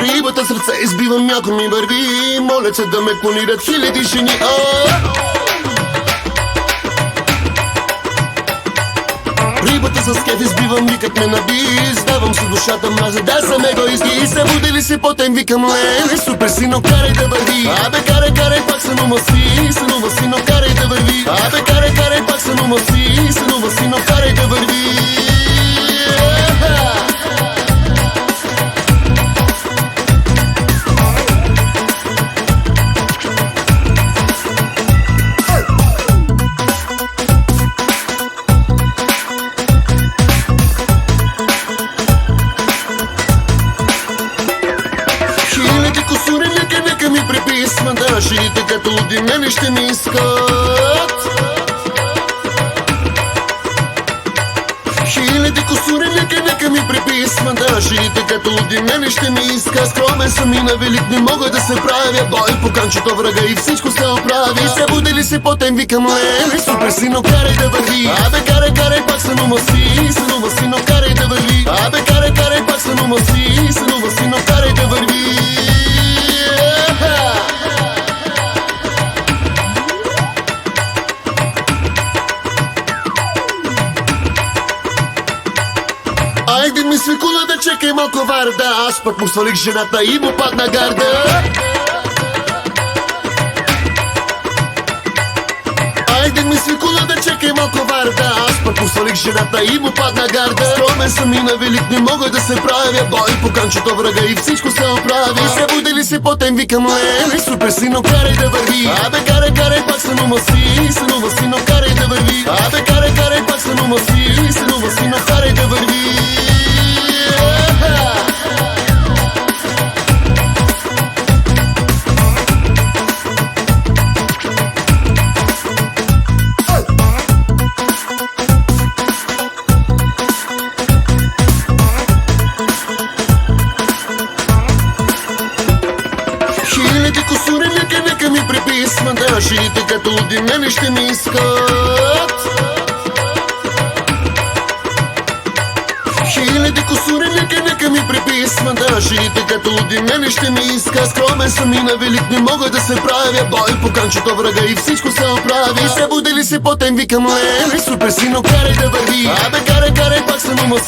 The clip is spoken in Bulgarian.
Рибата сърце избивам, някой ми върви. Молят се да ме клонират хиляди жени. Рибата с кеф избивам, никак ме наби. Сдавам си душата, мразя да съм егоист. И се будили си потем, викам леле, супер сино, карай да върви. Абе карай, карай, пак сънува сино, карай да върви. Абе карай, карай, пак сънува сино, карай да върви. Нека ми приписва, да, жените като луди мене ще ми искат. Хиляди косури, нека ми приписва, да, жените като луди мене ще ми искат. Скромен съм и на велик, не мога да се правя. Бой по канчето врага и всичко се оправи. Се будили си потем, викам леле, супер сино, карай да върви. Абе карай, карай, пак сънува сино, карай да върви. Абе карай, карай, пак сънува сино, карай да върви. Айде ми свикула да чекай малко варда. Аз пък му свалих жената и му падна гарда. Айде ми свикула да чекай малко варда. Аз пък му свалих жената и му падна гарда. Скромен съм и на велик, не мога да се правя. Бой по канчето врага и всичко се оправи. Се будили си потем, викам леле, супер сино, карай да върви. Абе карай, карай, пак сънува сино, карай да върви. Абе карай, карай, пак сънува сино, карай да върви. Хиляди косури, нека ми приписва, да, жените като луди мене ще ми искат. Хиляди косури, нека ми приписва, да, жените като луди мене ще ми искат. Скромен съм и на велик, не мога да се правя. Бой по канчето врага и всичко се оправи. Се будили си потем, викам леле, супер сино, карай да върви. Абе карай, карай, пак сънува